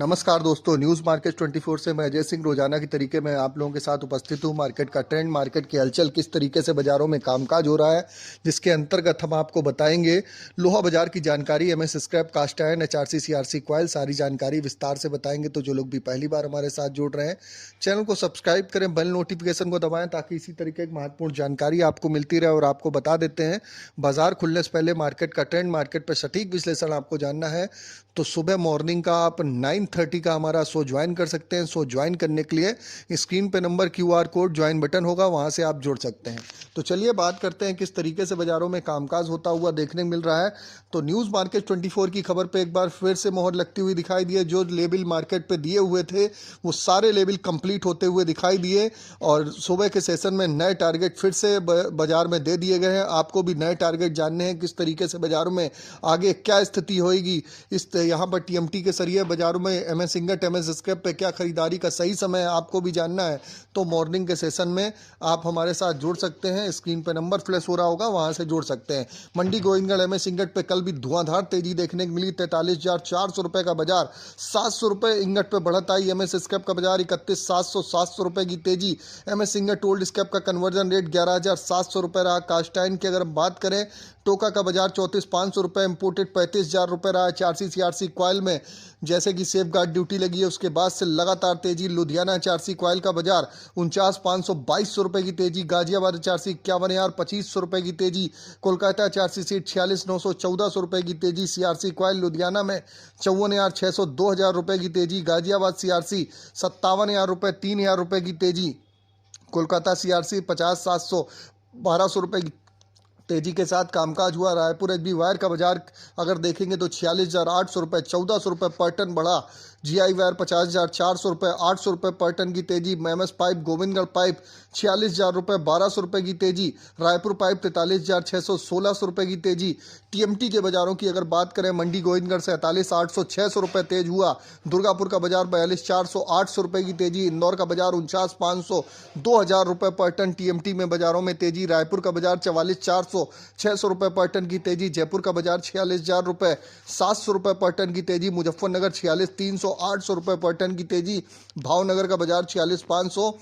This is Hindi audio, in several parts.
नमस्कार दोस्तों, न्यूज़ मार्केट 24 से मैं अजय सिंह रोजाना की तरीके में आप लोगों के साथ उपस्थित हूं। मार्केट का ट्रेंड, मार्केट की हलचल, किस तरीके से बाजारों में कामकाज हो रहा है, जिसके अंतर्गत हम आपको बताएंगे लोहा बाजार की जानकारी, MS scrap, cast iron, HRC, CRC coil, सारी जानकारी विस्तार से बताएंगे। तो जो लोग भी पहली बार हमारे साथ जुड़ रहे हैं, चैनल को सब्सक्राइब करें, बेल नोटिफिकेशन को दबाएं ताकि इसी तरीके की महत्वपूर्ण जानकारी आपको मिलती रहे। और आपको बता देते हैं, बाजार खुलने से पहले मार्केट का ट्रेंड, मार्केट पर सटीक विश्लेषण आपको जानना है तो सुबह मॉर्निंग का आप 9:30 का हमारा शो ज्वाइन कर सकते हैं। शो ज्वाइन करने के लिए स्क्रीन पे number QR code join button होगा, वहां से आप जुड़ सकते हैं। तो चलिए बात करते हैं किस तरीके से बाजारों में कामकाज होता हुआ देखने को मिल रहा है। तो न्यूज़ मार्केट 24 की खबर पे एक बार फिर से मोहर लगती हुई दिखाई दी है। जो लेवल मार्केट पे दिए हुए थे वो सारे लेवल कंप्लीट होते हुए दिखाई दिए और सुबह के सेशन में नए टारगेट फिर से बाजार में दे दिए गए हैं। आपको भी नए टारगेट जानने हैं, किस तरीके से बाजारों में आगे क्या स्थिति होगी। इस यहाँ पर TMT के जरिए बाजारों में एमएस इंगट, एमएस स्क्रैप पे क्या खरीदारी का सही समय है आपको भी जानना है तो मॉर्निंग के सेशन में आप हमारे साथ जुड़ सकते हैं। स्क्रीन पे नंबर फ्लैश हो रहा होगा, वहां से जुड़ सकते हैं। मंडी गोविंदगढ़ एमएस इंगट पे कल भी धुआंधार तेजी देखने को मिली। 43,400 रुपए का बाजार, 700 रुपए इंगट पे बढ़त आई। एमएस स्क्रैप का बाजार 31,700 रुपए की तेजी। एमएस इंगट ओल्ड स्क्रैप का कन्वर्जन रेट 11,700 रुपए रहा। कास्ट आयरन की अगर हम बात करें, टोका का बाजार 34,500 रुपए, इंपोर्टेड 35,000 रुपए रहा। HRC CRC कॉयल में जैसे कि सेफ गार्ड ड्यूटी लगी है उसके बाद से लगातार तेजी। लुधियाना HRC कॉयल का बाजार 49,522 रुपए की तेजी। गाजियाबाद HRC 51,2500 रुपए की तेजी। कोलकाता HRC सीट 46,914 रुपए की तेजी। CRC कॉयल लुधियाना में 54,600 2,000 रुपए की तेजी। गाजियाबाद CRC 57,000 रुपए 3,000 रुपए की तेजी। कोलकाता CRC 50,700 1,200 रुपए की तेजी के साथ कामकाज हुआ। रायपुर HB वायर का बाजार अगर देखेंगे तो 46,800 रुपये 1,400 रुपये पर टन बढ़ा। GI वायर 50,400 रुपये 800 रुपये पर टन की तेजी। MS पाइप, गोविंदगढ़ पाइप 46,000 रुपये 1,200 रुपये की तेजी। रायपुर पाइप 43,600 1,600 रुपये की तेजी। TMT के बाजारों की अगर बात करें, मंडी गोविंदगढ़ 47,800 600 रुपये तेज हुआ। दुर्गापुर का बाजार 42,400 800 रुपये की तेजी। इंदौर का बाजार 49,500 2,000 रुपये पर टन TMT में बाजारों में तेजी। रायपुर का बाजार 44,400 600 रुपये पर टन की तेजी। जयपुर का बाजार 46,000 रुपये 700 रुपये पर टन की तेजी। मुजफ्फरनगर 46,300 800 रुपये पर टन की तेजी। भावनगर का बाजार 46,500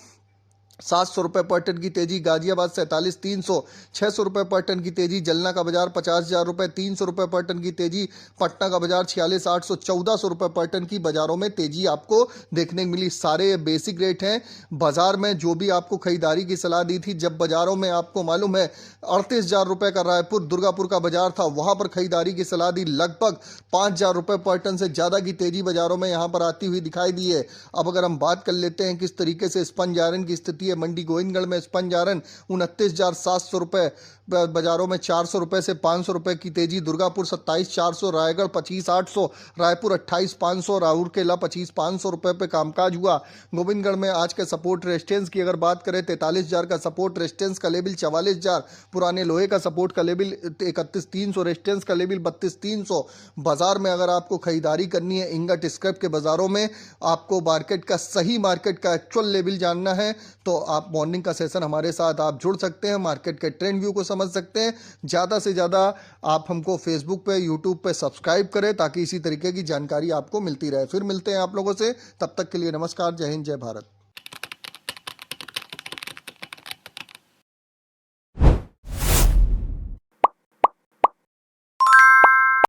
700 रुपये पर टन की तेजी। गाजियाबाद 47,300 600 रुपये पर टन की तेजी। जलना का बाजार 50,000 रुपये 300 रुपये पर टन की तेजी। पटना का बाजार 46,800 1,400 रुपये पर टन की बाजारों में तेजी आपको देखने को मिली। सारे बेसिक रेट हैं। बाजार में जो भी आपको खरीदारी की सलाह दी थी, जब बाजारों में आपको मालूम है 38,000 रुपये का रायपुर दुर्गापुर का बाजार था, वहां पर खरीदारी की सलाह दी। लगभग 5,000 रुपये पर टन से ज़्यादा की तेजी बाजारों में यहां पर आती हुई दिखाई दी है। अब अगर हम बात कर लेते हैं किस तरीके से स्पंज आयरन की स्थिति है। मंडी गोविंदगढ़ में स्पंज आयरन 29,700 रुपये बाजारों में 400 रुपये से 500 रुपये की तेजी। दुर्गापुर 27,400, रायगढ़ 25,800, रायपुर 28,500, राउरकेला 25,500 रुपये पे कामकाज हुआ। गोविंदगढ़ में आज के सपोर्ट रेजिस्टेंस की अगर बात करें, 43,000 का सपोर्ट रेजिस्टेंस का लेवल, 44,000 पुराने लोहे का सपोर्ट का लेवल, 31,300 रेजिस्टेंस का लेवल, 32,300। बाजार में अगर आपको खरीदारी करनी है इंगट स्क्रैप के बाजारों में, आपको मार्केट का सही, मार्केट का एक्चुअल लेवल जानना है तो आप मॉर्निंग का सेशन हमारे साथ आप जुड़ सकते हैं। मार्केट के ट्रेंड व्यू को समझ सकते हैं। ज़्यादा से ज़्यादा आप हमको फेसबुक पे, यूट्यूब पे सब्सक्राइब करें ताकि इसी तरीके की जानकारी आपको मिलती रहे। फिर मिलते हैं आप लोगों से, तब तक के लिए नमस्कार, जय हिंद, जय भारत।